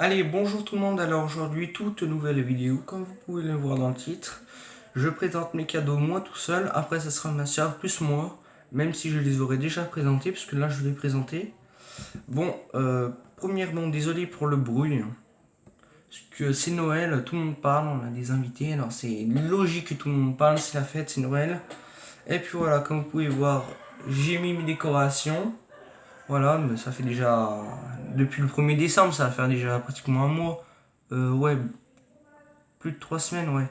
Allez, bonjour tout le monde. Alors aujourd'hui, toute nouvelle vidéo, comme vous pouvez le voir dans le titre. Je présente mes cadeaux moi tout seul, après ça sera ma soeur plus moi, même si je les aurais déjà présentés, parce que là je vais les présenter. Bon, premièrement, désolé pour le bruit, parce que c'est Noël, tout le monde parle, on a des invités, alors c'est logique que tout le monde parle, c'est la fête, c'est Noël. Et puis voilà, comme vous pouvez voir, j'ai mis mes décorations. Voilà, mais ça fait déjà. Depuis le 1er décembre, ça va faire déjà pratiquement un mois. Ouais, plus de 3 semaines, ouais.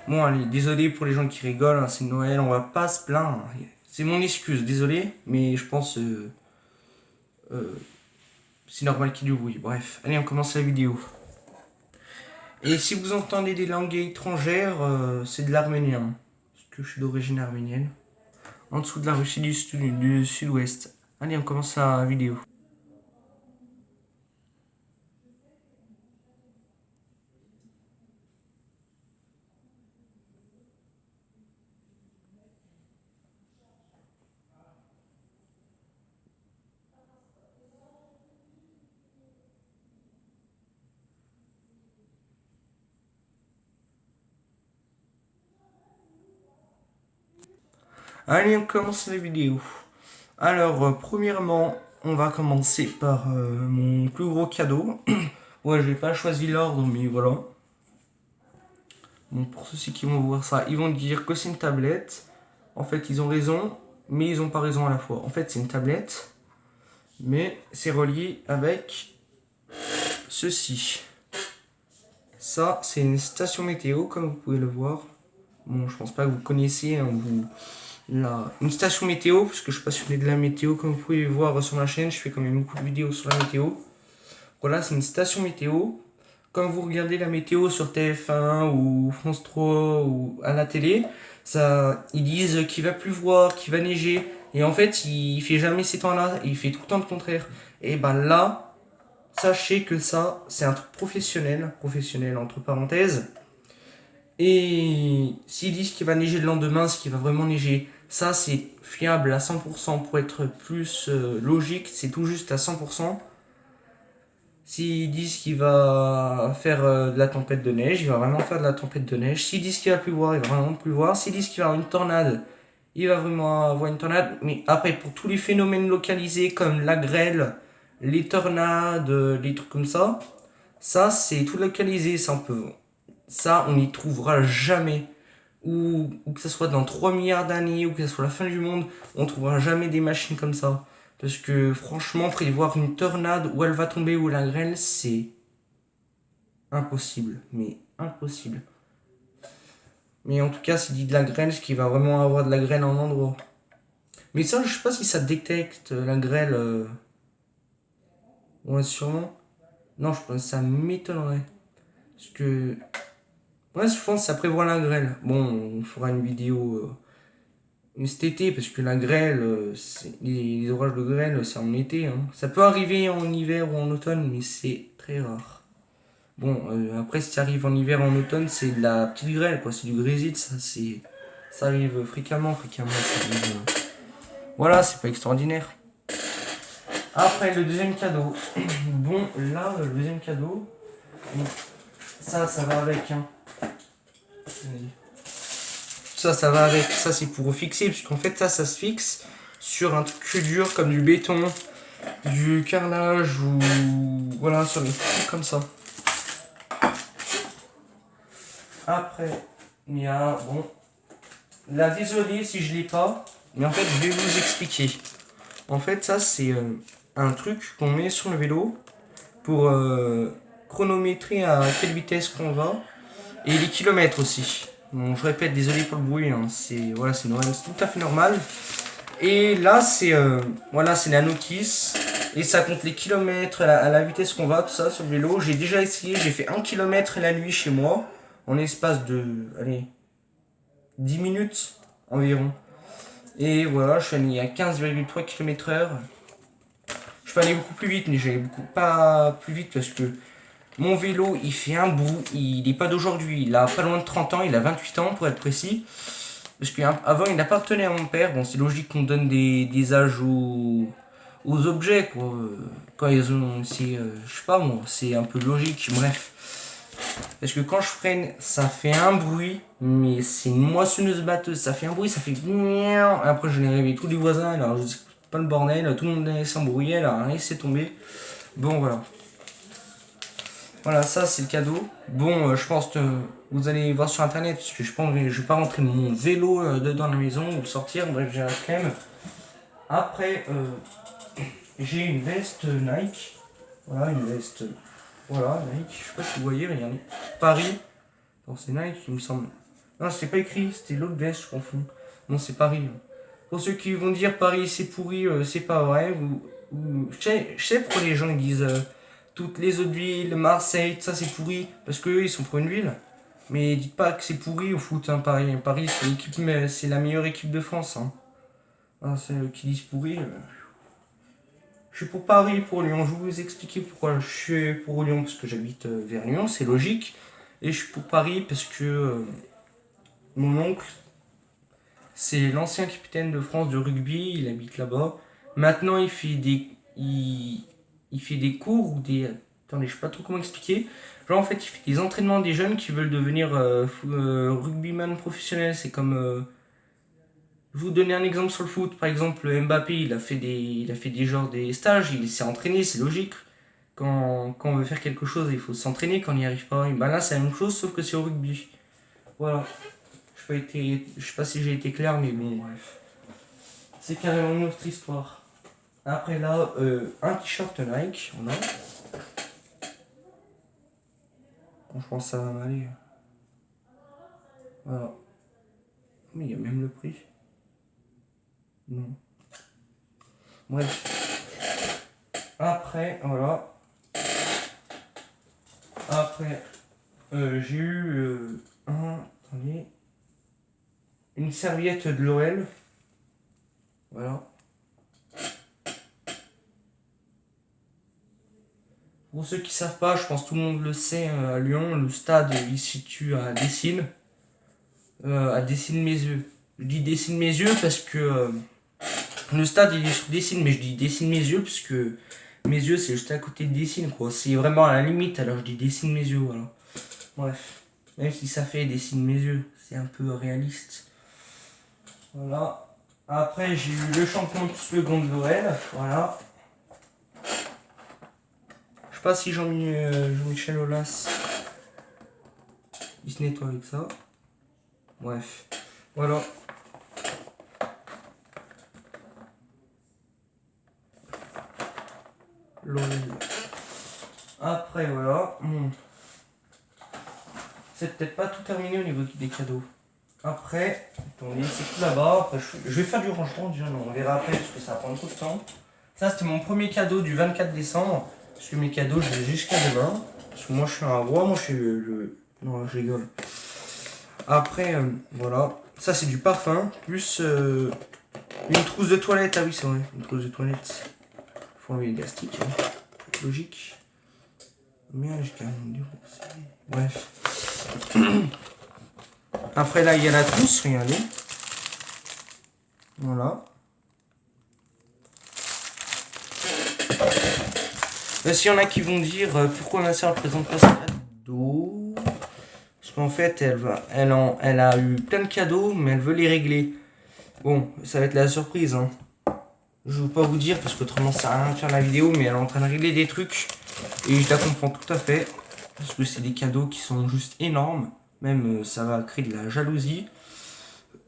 Bon, allez, désolé pour les gens qui rigolent, hein, c'est Noël, on va pas se plaindre. C'est mon excuse, désolé, mais je pense. Euh, c'est normal qu'il y ait du bruit. Bref, allez, on commence la vidéo. Et si vous entendez des langues étrangères, c'est de l'arménien. Parce que je suis d'origine arménienne. En dessous de la Russie du sud-ouest. Allez, on commence la vidéo. Allez, on commence la vidéo. Alors, premièrement, on va commencer par mon plus gros cadeau. Ouais, j'ai pas choisi l'ordre, mais voilà. Bon, pour ceux qui vont voir ça, ils vont dire que c'est une tablette. En fait, ils ont raison, mais ils ont pas raison à la fois. En fait, c'est une tablette, mais c'est relié avec ceci. Ça, c'est une station météo, comme vous pouvez le voir. Bon, je pense pas que vous connaissez, hein, une station météo, parce que je suis passionné de la météo, comme vous pouvez voir sur ma chaîne, je fais quand même beaucoup de vidéos sur la météo. Voilà, c'est une station météo. Comme vous regardez la météo sur TF1 ou France 3 ou à la télé, ça, ils disent qu'il va pleuvoir, qu'il va neiger. Et en fait, il fait jamais ces temps-là, il fait tout le temps le contraire. Et ben là, sachez que ça, c'est un truc professionnel entre parenthèses. Et s'ils disent qu'il va neiger le lendemain, ce qu'il va vraiment neiger, ça c'est fiable à 100% pour être plus logique, c'est tout juste à 100%. S'ils disent qu'il va faire de la tempête de neige, il va vraiment faire de la tempête de neige. S'ils disent qu'il va pleuvoir, il va vraiment pleuvoir. S'ils disent qu'il va y avoir une tornade, il va vraiment avoir une tornade. Mais après, pour tous les phénomènes localisés comme la grêle, les tornades, les trucs comme ça c'est tout localisé. Ça, on n'y trouvera jamais. Ou que ce soit dans 3 milliards d'années, ou que ce soit la fin du monde, on ne trouvera jamais des machines comme ça. Parce que franchement, prévoir une tornade où elle va tomber ou la grêle, c'est impossible. Mais impossible. Mais en tout cas, c'est dit de la grêle, ce qui va vraiment avoir de la grêle en endroit. Mais ça, je sais pas si ça détecte la grêle. Ouais, sûrement. Non, je pense que ça m'étonnerait. Parce que. Ouais, je pense que ça prévoit la grêle. Bon, on fera une vidéo cet été, parce que la grêle, les orages de grêle, c'est en été. Hein. Ça peut arriver en hiver ou en automne, mais c'est très rare. Bon, après, si ça arrive en hiver, en automne, c'est de la petite grêle, quoi. C'est du grésil, ça arrive fréquemment, ça arrive, voilà, c'est pas extraordinaire. Après, le deuxième cadeau. Bon, là, le deuxième cadeau, ça va avec, hein. Ça va avec. Ça, c'est pour fixer, parce qu'en fait, ça se fixe sur un truc dur comme du béton, du carrelage ou. Voilà, sur des trucs comme ça. Après, il y a. Bon. Là, désolé si je l'ai pas, mais en fait, je vais vous expliquer. En fait, ça, c'est un truc qu'on met sur le vélo pour chronométrer à quelle vitesse qu'on va et les kilomètres aussi. Bon, je répète, désolé pour le bruit, hein, c'est Noël, c'est tout à fait normal. Et là, c'est la notice et ça compte les kilomètres à la vitesse qu'on va, tout ça sur le vélo. J'ai déjà essayé, j'ai fait 1 km la nuit chez moi en l'espace de, allez, 10 minutes environ. Et voilà, je suis allé à 15,3 km/h. Je peux aller beaucoup plus vite, mais j'allais pas plus vite parce que mon vélo, il fait un bout. Il n'est pas d'aujourd'hui. Il a pas loin de 30 ans. Il a 28 ans pour être précis. Parce qu'avant, il appartenait à mon père. Bon, c'est logique qu'on donne des âges aux objets, quoi. Quand ils ont. C'est. Je sais pas moi, c'est un peu logique, bref. Parce que quand je freine, ça fait un bruit, mais c'est une moissonneuse batteuse. Ça fait un bruit, ça fait. Après, je l'ai réveillé tous les voisins, alors je sais pas le bordel, tout le monde s'embrouillait, là, et c'est tombé. Bon, voilà. Voilà, ça c'est le cadeau. Bon, je pense que vous allez voir sur internet, parce que je vais pas rentrer mon vélo dedans la maison ou sortir, bref, j'ai la flemme. Après, j'ai une veste Nike. Voilà, une veste. Voilà, Nike. Je sais pas si vous voyez, regardez. Paris. Non, c'est Nike, il me semble. Non, c'était pas écrit, c'était l'autre veste, je confonds. Non, c'est Paris. Pour ceux qui vont dire Paris c'est pourri, c'est pas vrai. Je sais pourquoi les gens ils disent toutes les autres villes, Marseille, tout ça c'est pourri. Parce qu'eux ils sont pour une ville. Mais dites pas que c'est pourri au foot, hein, Paris. Paris c'est la meilleure équipe de France. Hein. Ah, c'est eux qui disent pourri. Je suis pour Paris, pour Lyon. Je vais vous expliquer pourquoi je suis pour Lyon, parce que j'habite vers Lyon, c'est logique. Et je suis pour Paris parce que mon oncle, c'est l'ancien capitaine de France de rugby, il habite là-bas. Maintenant, il fait des cours ou des. Attendez, je sais pas trop comment expliquer. Genre, en fait, il fait des entraînements des jeunes qui veulent devenir rugbyman professionnel. C'est comme. Je vais vous donner un exemple sur le foot. Par exemple, Mbappé, il a fait des stages, il s'est entraîné, c'est logique. Quand on veut faire quelque chose, il faut s'entraîner. Quand on n'y arrive pas, et ben là, c'est la même chose, sauf que c'est au rugby. Voilà. Je sais pas si j'ai été clair, mais bon, bref. C'est carrément une autre histoire. Après là, un t-shirt Nike, voilà. Bon, je pense que ça va m'aller. Voilà. Mais il y a même le prix. Non. Bref. Après, voilà. Après, j'ai eu attendez, une serviette de l'OL. Voilà. Pour ceux qui savent pas, je pense que tout le monde le sait, à Lyon, le stade il se situe à Dessines. À Dessines-Mézieux. Je dis Dessines-Mézieux parce que le stade il est sur Dessines, mais je dis Dessines-Mézieux parce que Mézieux c'est juste à côté de Dessines, quoi. C'est vraiment à la limite, alors je dis Dessines-Mézieux, voilà. Bref, même si ça fait Dessines-Mézieux, c'est un peu réaliste. Voilà. Après, j'ai eu le champion de second de l'OL, voilà. Je sais pas si Jean-Michel Aulas il se nettoie avec ça. Bref, voilà. LOL. Après, voilà. C'est peut-être pas tout terminé au niveau des cadeaux. Après, attendez, c'est tout là-bas. Après, je vais faire du rangement déjà, non, on verra après parce que ça prend trop de temps. Ça, c'était mon premier cadeau du 24 décembre. Parce que mes cadeaux, je les ai jusqu'à demain. Parce que moi, je suis un roi, moi, je suis le. Non, je rigole. Après, voilà. Ça, c'est du parfum. Plus une trousse de toilette. Ah oui, c'est vrai. Une trousse de toilette. Faut enlever les élastique. Hein. Logique. Merde, j'ai carrément dérobé. Bref. Après, là, il y a la trousse. Regardez. Voilà. S'il y en a qui vont dire pourquoi ma soeur ne présente pas ses cadeaux. Parce qu'en fait, elle a eu plein de cadeaux, mais elle veut les régler. Bon, ça va être la surprise. Hein. Je ne veux pas vous dire, parce qu'autrement ça sert à rien de faire la vidéo, mais elle est en train de régler des trucs. Et je la comprends tout à fait. Parce que c'est des cadeaux qui sont juste énormes. Même ça va créer de la jalousie.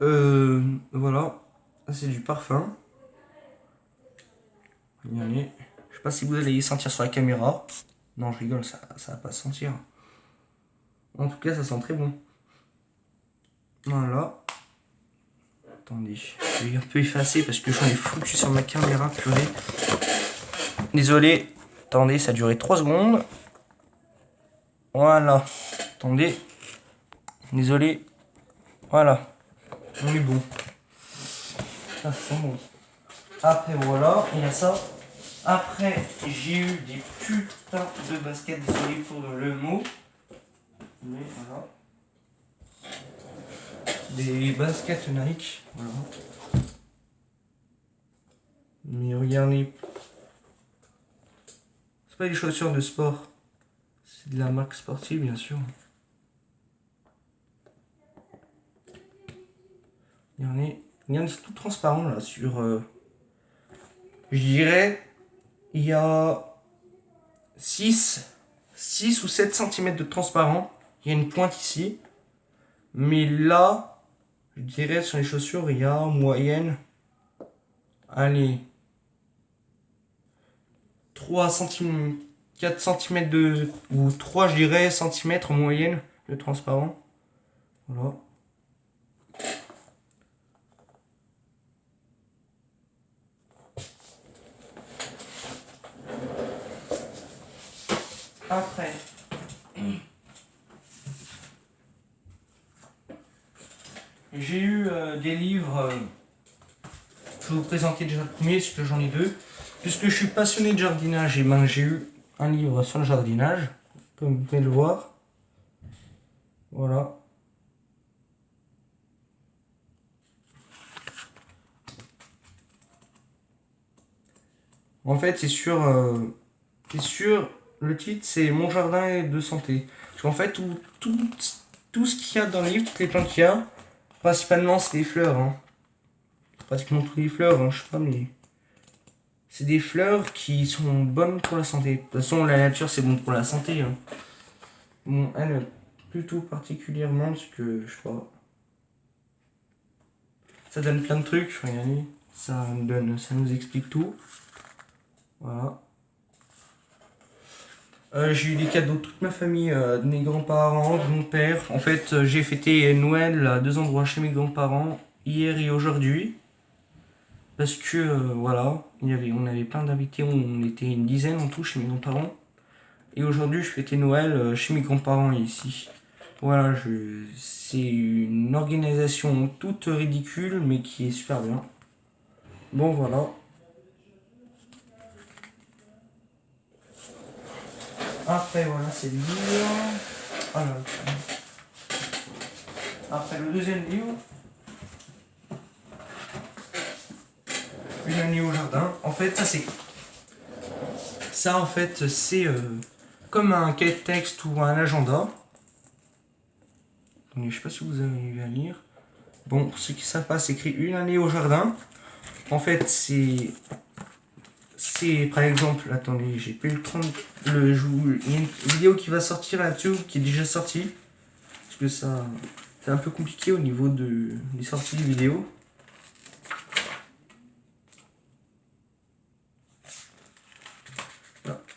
Voilà. Ça, c'est du parfum. Regardez. Je sais pas si vous allez y sentir sur la caméra. Non, je rigole, ça va pas se sentir. En tout cas, ça sent très bon. Voilà. Attendez, je vais un peu effacer parce que j'en ai foutu sur ma caméra, purée. Désolé. Attendez, ça a duré 3 secondes. Voilà. Attendez. Désolé. Voilà. On est bon. Ça sent bon. Après, voilà, il y a ça. Après, j'ai eu des putains de baskets, désolé pour le mot. Mais voilà. Des baskets Nike. Voilà. Mais regardez, C'est pas des chaussures de sport. C'est de la marque sportive, bien sûr. Regardez, c'est tout transparent là sur... je dirais, il y a 6 ou 7 cm de transparent. Il y a une pointe ici. Mais là, je dirais sur les chaussures, il y a en moyenne, allez, 3 cm, 4 cm de, ou 3 je dirais centimètres en moyenne de transparent. Voilà. Après, j'ai eu des livres. Je vais vous présenter déjà le premier, parce que j'en ai deux. Puisque je suis passionné de jardinage, et ben j'ai eu un livre sur le jardinage, comme vous pouvez le voir. Voilà. En fait, c'est sur le titre, c'est Mon jardin de santé. Parce qu'en fait, tout ce qu'il y a dans le livre, toutes les plantes qu'il y a, principalement c'est des fleurs. Hein. Pratiquement toutes les fleurs, hein, je sais pas, mais c'est des fleurs qui sont bonnes pour la santé. De toute façon, la nature c'est bon pour la santé. Hein. Bon, elle, plutôt particulièrement, parce que je sais pas. Ça donne plein de trucs, regardez. Ça nous explique tout. Voilà. J'ai eu des cadeaux de toute ma famille, de mes grands-parents, de mon père. En fait, j'ai fêté Noël à 2 endroits chez mes grands-parents, hier et aujourd'hui. Parce que, voilà, on avait plein d'invités, on était une dizaine en tout chez mes grands-parents. Et aujourd'hui, je fêtais Noël chez mes grands-parents ici. Voilà, c'est une organisation toute ridicule, mais qui est super bien. Bon, voilà. Après, voilà, c'est le livre. Alors, après, le deuxième livre. Une année au jardin. En fait, c'est comme un cahier de texte ou un agenda. Attendez, je sais pas si vous arrivez à lire. Bon, pour ceux qui savent pas, c'est écrit une année au jardin. En fait, c'est par exemple, attendez, j'ai pas eu le temps il y a une vidéo qui va sortir là-dessus, qui est déjà sortie. Parce que ça, c'est un peu compliqué au niveau des sorties de vidéos.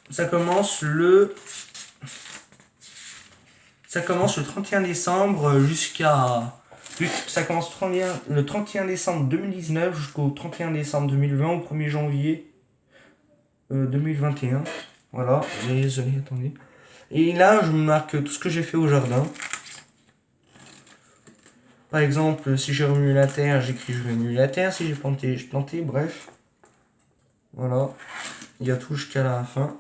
Ça commence le 31 décembre jusqu'à... Ça commence le 31 décembre 2019 jusqu'au 31 décembre 2020, au 1er janvier 2021. Voilà, désolé, attendez. Et là, je marque tout ce que j'ai fait au jardin. Par exemple, si j'ai remué la terre, j'écris je remue la terre. Si j'ai planté, je plantais, bref. Voilà, il y a tout jusqu'à la fin.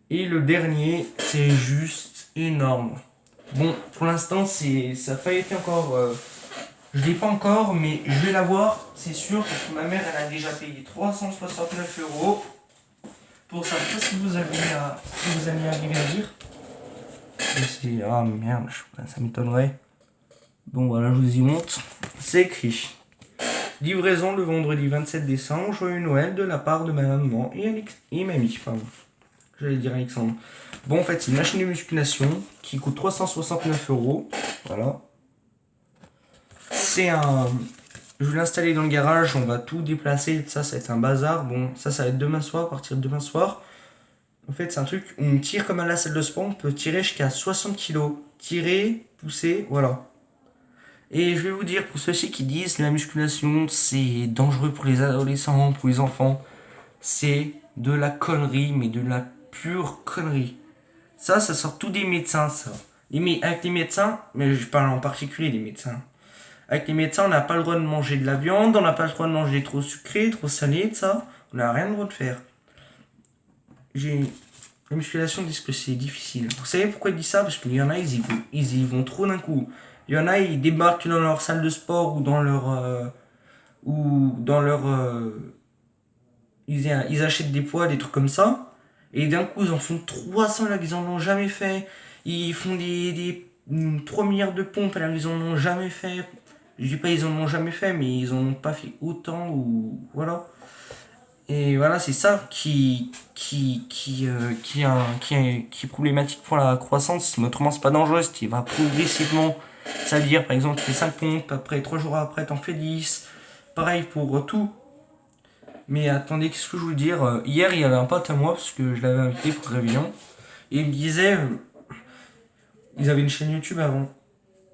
Et le dernier, c'est juste énorme. Bon, pour l'instant, ça n'a pas été encore... je ne l'ai pas encore, mais je vais l'avoir, c'est sûr, parce que ma mère, elle a déjà payé 369 € pour ça. Je ne sais pas si vous allez arriver à lire. Ah merde, ça m'étonnerait. Bon, voilà, je vous y montre. C'est écrit. Livraison le vendredi 27 décembre, joyeux Noël de la part de ma maman et mamie. Pardon. J'allais dire Alexandre. Bon, en fait, c'est une machine de musculation qui coûte 369 €. Voilà. C'est un... Je vais l'installer dans le garage, on va tout déplacer. Ça va être un bazar. Bon, ça va être demain soir, à partir de demain soir. En fait, c'est un truc où on tire comme à la salle de sport. On peut tirer jusqu'à 60 kg. Tirer, pousser, voilà. Et je vais vous dire, pour ceux-ci qui disent la musculation, c'est dangereux pour les adolescents, pour les enfants, c'est de la connerie, mais de la pure connerie. Ça sort tout des médecins, ça. Avec les médecins, mais je parle en particulier des médecins. Avec les médecins, on n'a pas le droit de manger de la viande, on n'a pas le droit de manger trop sucré, trop salé, ça. On n'a rien le droit de faire. La musculation disent que c'est difficile. Vous savez pourquoi ils disent ça? Parce qu'il y en a, ils y vont trop d'un coup. Il y en a, ils débarquent dans leur salle de sport ou dans leur... ils achètent des poids, des trucs comme ça. Et d'un coup, ils en font 300 là qu'ils en ont jamais fait. Ils font des 3 milliards de pompes alors qu'ils en ont jamais fait. Je dis pas ils en ont jamais fait, mais ils en ont pas fait autant ou voilà. Et voilà, c'est ça qui est problématique pour la croissance. Mais autrement, c'est pas dangereux, tu vas progressivement. Ça veut dire, par exemple, tu fais 5 pompes, après 3 jours après, t'en fais 10. Pareil pour tout. Mais attendez, qu'est-ce que je veux dire? Hier, il y avait un pote à moi, parce que je l'avais invité pour le réveillon. Et il me disait, ils avaient une chaîne YouTube avant,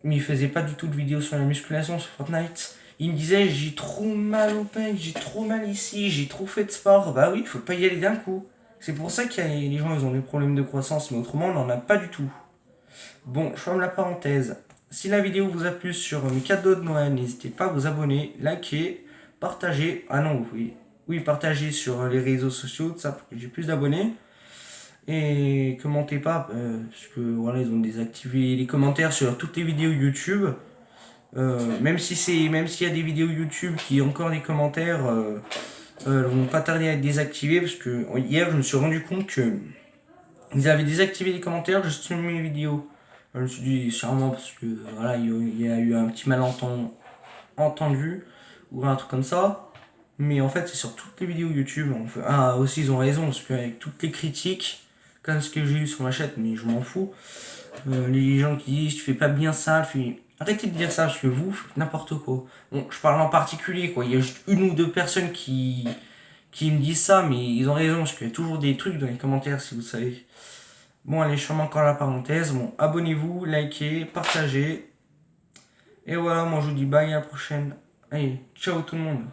mais ils faisaient pas du tout de vidéos sur la musculation, sur Fortnite. Il me disait, j'ai trop mal au pec, j'ai trop mal ici, j'ai trop fait de sport. Bah oui, faut pas y aller d'un coup. C'est pour ça que les gens ils ont des problèmes de croissance, mais autrement on n'en a pas du tout. Bon, je ferme la parenthèse. Si la vidéo vous a plu sur mes cadeaux de Noël, n'hésitez pas à vous abonner, liker, partager. Ah non, oui, partager sur les réseaux sociaux, tout ça pour que j'ai plus d'abonnés. Et commentez pas, parce que voilà, ils ont désactivé les commentaires sur toutes les vidéos YouTube. Même s'il y a des vidéos YouTube qui ont encore des commentaires, vont pas tarder à être désactivés parce que hier je me suis rendu compte que ils avaient désactivé les commentaires juste sur mes vidéos. Je me suis dit sûrement parce que voilà, il y a eu un petit malentendu ou un truc comme ça. Mais en fait, c'est sur toutes les vidéos YouTube. Ah, aussi, ils ont raison, parce qu'avec toutes les critiques, comme ce que j'ai eu sur ma chaîne, mais je m'en fous. Les gens qui disent, tu fais pas bien ça, arrêtez de dire ça, parce que vous faites n'importe quoi. Bon, je parle en particulier, quoi. Il y a juste une ou deux personnes qui me disent ça, mais ils ont raison, parce qu'il y a toujours des trucs dans les commentaires, si vous savez. Bon, allez, je ferme encore la parenthèse. Bon, abonnez-vous, likez, partagez. Et voilà, moi je vous dis bye, à la prochaine. Allez, ciao tout le monde.